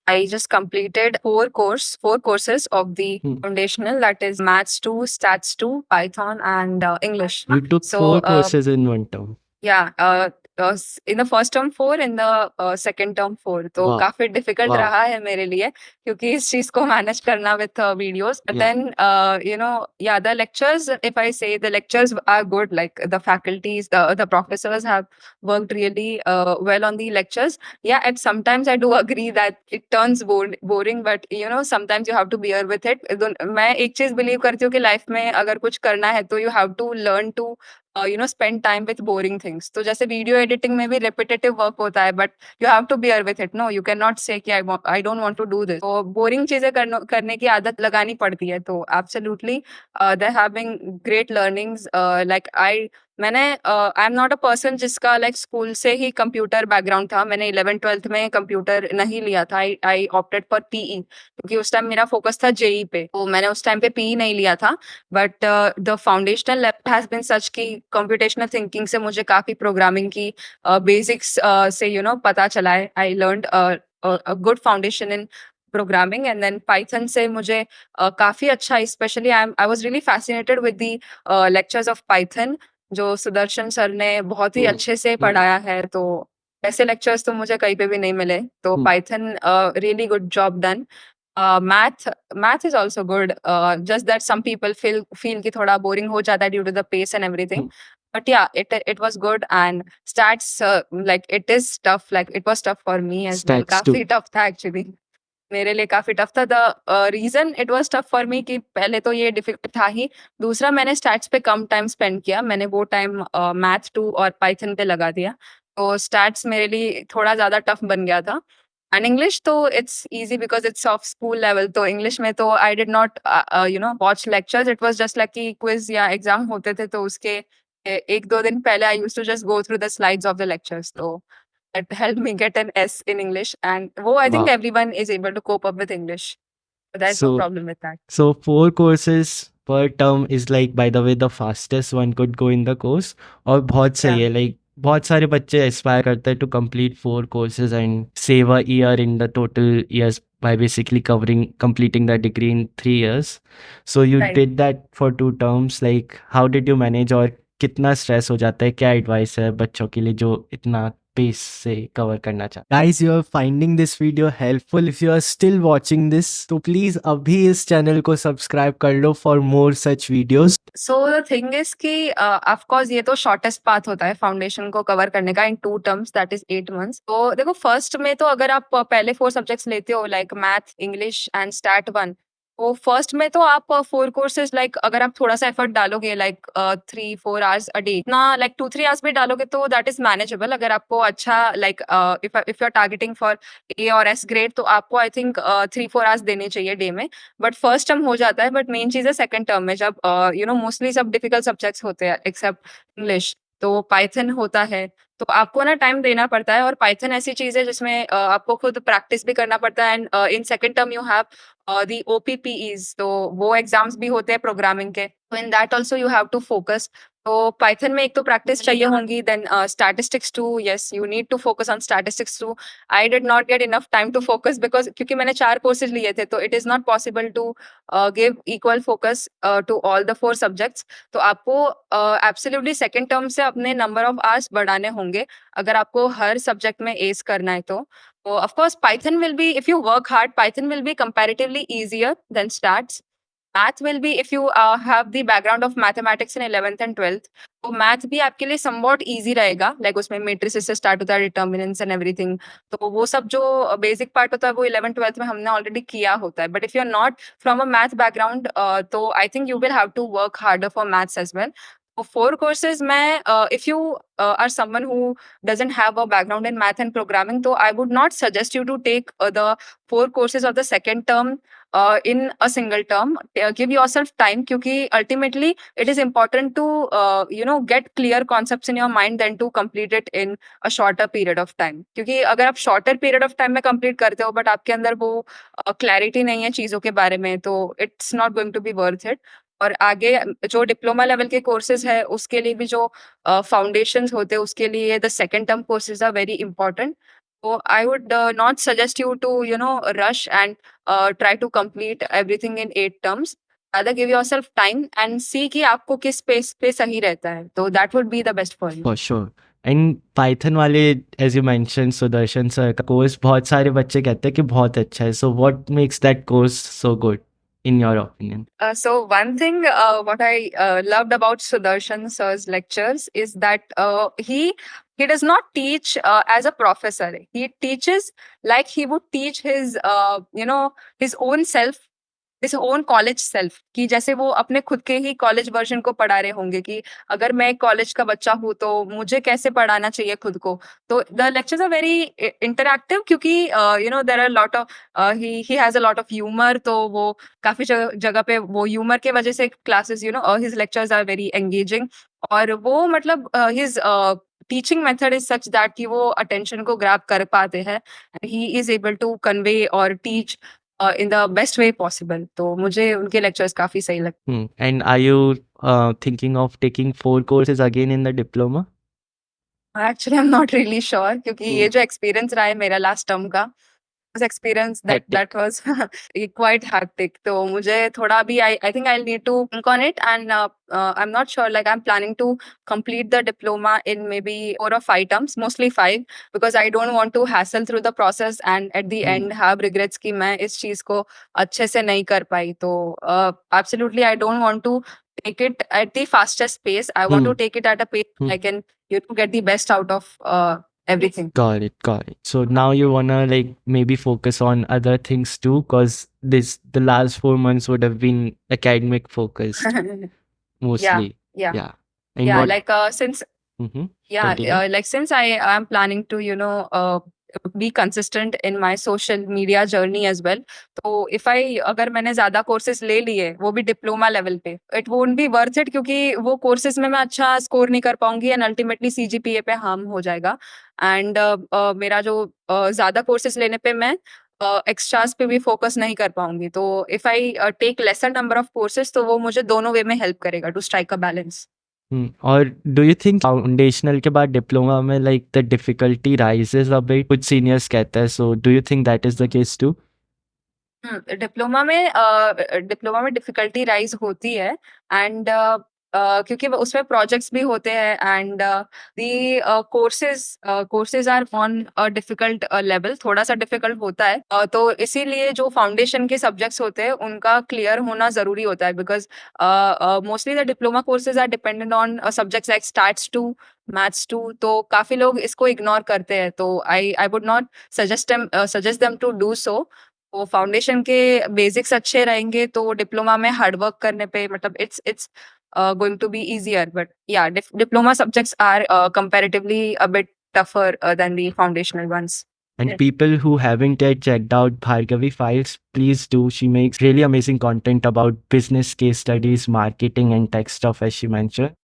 I just completed four courses of the Hmm. foundational, that is Maths 2, Stats 2, Python, and English. You took So, 4 courses in one term. yeah, in the first term 4, in the second term 4, तो Wow. काफी difficult Wow. रहा है मेरे लिए, क्योंकि इस चीज को मैनेज करना with videos, but Yeah. Then या the lectures, if I say the lectures are good, like the faculties, the professors have worked really well on the lectures. Yeah, at sometimes I do agree that it turns boring, but sometimes you have to bear with it. मैं एक चीज believe करती हूँ कि life में अगर कुछ करना है तो you have to learn to spend time with boring things. तो जैसे वीडियो एडिटिंग में भी repetitive वर्क होता है, but you have to bear with it. No, you cannot say कि I don't want to do this. तो boring चीजें करने की आदत लगानी पड़ती है. तो absolutely they're having great learnings. I am not a person जिसका लाइक स्कूल से ही कंप्यूटर बैकग्राउंड था. मैंने 11th-12th में कंप्यूटर नहीं लिया था. आई ऑप्टेड फॉर पीई, क्योंकि उस टाइम मेरा फोकस था जेई पे, तो मैंने उस टाइम पे पीई नहीं लिया था. But the foundational level has been such कि कंप्यूटेशनल थिंकिंग से मुझे काफी प्रोग्रामिंग की बेसिक्स से पता चला है. I learned a good foundation in programming, and then Python से मुझे काफी अच्छा, specially I was really fascinated with the lectures of Python, जो सुदर्शन सर ने बहुत ही Hmm. अच्छे से Hmm. पढ़ाया है. तो ऐसे लेक्चर्स तो मुझे कहीं पे भी नहीं मिले. तो Hmm. Python really good job done. Math is also good. Just that some people feel कि थोड़ा boring हो जाता है due to the pace and everything. Hmm. But yeah, it was good. And stats, like it is tough. Like it was tough for me as well. Stats काफी too. tough था actually. मेरे लिए काफी tough था. The reason it was tough for me कि पहले तो ये डिफिकल्ट था ही. दूसरा, मैंने स्टैट्स पे कम टाइम स्पेंड किया. मैंने वो टाइम मैथ 2 और पाइथन पे लगा दिया. तो स्टैट्स मेरे लिए थोड़ा ज्यादा टफ बन गया था. एंड इंग्लिश तो it's easy because it's of school level. तो इंग्लिश में तो I did not watch lectures. It was just like कि क्विज या एग्जाम होते थे, तो उसके 1-2 दिन पहले I used to just go through the slides of the lectures. तो that helped me get an S in English. And I think Wow. everyone is able to cope up with English. So there's no So, problem with that. so 4 courses per term is like, by the way, the fastest one could go in the course. और बहुत सही Yeah. है, like बहुत सारे बच्चे aspire करते हैं to complete 4 courses and save a year in the total years by basically completing the degree in 3 years. So you Right. did that for 2 terms. Like how did you manage, और कितना stress हो जाता है? क्या advice है बच्चों के लिए जो इतना पेस से कवर करना चाहते? Guys, you are finding this video helpful. If you are still watching this तो प्लीज अभी इस चैनल को सब्सक्राइब कर लो for more such videos. So the thing is कि of course ये तो शॉर्टेस्ट पाथ होता है फाउंडेशन को कवर करने का इन 2 terms, दैट इज 8 months. तो देखो, फर्स्ट में तो अगर आप पहले 4 सब्जेक्ट्स लेते हो, like math, English and stat 1, तो फर्स्ट में तो आप 4 courses, लाइक अगर आप थोड़ा सा एफर्ट डालोगे, लाइक 3-4 hours अ डे, इतना लाइक 2-3 hours भी डालोगे तो दैट इज मैनेजेबल. अगर आपको अच्छा, like if you are targeting for A और एस ग्रेड, तो आपको आई थिंक 3-4 hours देने चाहिए डे में. बट फर्स्ट टर्म हो जाता है. बट मेन चीज है सेकंड टर्म में, जब मोस्टली सब डिफिकल्ट सब्जेक्ट्स होते हैं एक्सेप्ट इंग्लिश. तो पाइथन होता है, तो आपको ना टाइम देना पड़ता है. और पाइथन ऐसी चीज है जिसमें आपको खुद प्रैक्टिस भी करना पड़ता है. And in second term you have the OPPEs, तो वो एग्जाम्स भी होते हैं प्रोग्रामिंग के. तो in that also you have to focus. तो पाइथन में एक तो प्रैक्टिस चाहिए होंगी. Then statistics too, yes, you need to focus on statistics too. I did not get enough time to focus, because क्योंकि मैंने 4 courses लिए थे, तो it is not possible to give equal focus to all the 4 subjects. तो आपको absolutely second term से अपने number of hours बढ़ाने होंगे अगर आपको हर सब्जेक्ट में एस करना है. तो of course Python will be, if you work hard, Python will be comparatively easier than stats. Math will be, if you have the background of mathematics in 11th and 12th, तो math भी आपके लिए somewhat easy रहेगा. Like उसमें matrices से start होता है, determinants and everything. तो वो सब जो बेसिक पार्ट होता है वो 11th-12th में हमने ऑलरेडी किया होता है. But if you are not from a math background, तो I think you will have to work harder for maths as well. 4 courses में, if you are someone who doesn't have a background in math and programming, so I would not suggest you to take the 4 courses of the second term in a single term. Give yourself time, क्योंकि ultimately it is important to get clear concepts in your mind than to complete it in a shorter period of time. क्योंकि अगर आप shorter period of time में complete करते हो but आपके अंदर वो clarity नहीं है चीजों के बारे में, तो it's not going to be worth it. और आगे जो डिप्लोमा लेवल के कोर्सेज है उसके लिए भी जो फाउंडेशंस होते हैं, उसके लिए the second term courses are very important. So I would not suggest you to, rush and try to complete everything in 8 terms. Rather give yourself time and see कि आपको किस पेस पे सही रहता है. So that would be the best for you. For sure. And Python वाले as you mention Sudarshan sir का course बहुत सारे बच्चे कहते हैं कि बहुत अच्छा है. So what makes that course so good in your opinion? So one thing what I loved about Sudarshan sir's lectures is that he does not teach as a professor. He teaches like he would teach his his own self, his own college self. कि जैसे वो अपने खुद के ही college version को पढ़ा रहे होंगे कि अगर मैं कॉलेज का बच्चा हूँ तो मुझे कैसे पढ़ाना चाहिए खुद को. तो the lectures are very interactive क्योंकि there are lot of he has a lot of humour. तो वो काफी जगह पे वो ह्यूमर के वजह से classes his lectures are very engaging. और वो मतलब his teaching method is such that कि वो अटेंशन को ग्रैब कर पाते हैं. He is able to convey और teach in the best way possible. तो मुझे उनके lectures काफी सही लगते हैं. And are you thinking of taking 4 courses again in the diploma? Actually, I'm not really sure क्योंकि ये जो experience रहा है मेरा last term का was experience that was quite hectic. तो मुझे थोड़ा भी I think I'll need to think on it and I'm not sure. Like I'm planning to complete the diploma in maybe 4 or 5 terms, mostly 5, because I don't want to hassle through the process and at the end have regrets कि मैं इस चीज को अच्छे से नहीं कर पाई. तो absolutely I don't want to take it at the fastest pace. I want to take it at a pace I can get the best out of everything. Got it. So now you wanna like maybe focus on other things too, because the last 4 months would have been academic focused mostly. Yeah. And Yeah, what? like since Continue. like since I am planning to be consistent in my social media journey as well. तो if I अगर मैंने ज्यादा courses ले लिए वो भी diploma level पे, it won't be worth it क्योंकि वो कोर्सेज में मैं अच्छा स्कोर नहीं कर पाऊंगी एंड अल्टीमेटली CGPA पे हार्म हो जाएगा. एंड मेरा जो ज्यादा कोर्सेज लेने पे मैं एक्स्ट्रास पे भी फोकस नहीं कर पाऊंगी. तो if I take lesser number of courses तो वो मुझे दोनों वे में हेल्प करेगा टू स्ट्राइक अ बैलेंस. और डू यू थिंक फाउंडेशनल के बाद डिप्लोमा में like the difficulty rises a bit, कुछ सीनियर्स कहते हैं. So do you think that is the case too? Diploma में डिफिकल्टी राइज होती है एंड क्योंकि उसमें प्रोजेक्ट्स भी होते हैं and the courses are on a difficult level. थोड़ा सा डिफिकल्ट होता है. तो इसीलिए जो फाउंडेशन के सब्जेक्ट्स होते हैं उनका क्लियर होना जरूरी होता है because mostly the diploma courses are dependent on subjects like stats 2, maths 2. तो काफी लोग इसको इग्नोर करते हैं. तो I would not suggest them to do so. तो फाउंडेशन के बेसिक्स अच्छे रहेंगे तो डिप्लोमा में हार्ड वर्क करने पे मतलब it's going to be easier. But yeah, diploma subjects are comparatively a bit tougher than the foundational ones. And people who haven't yet checked out Bhargavi Files, please do. She makes really amazing content about business case studies, marketing and tech stuff, as she mentioned.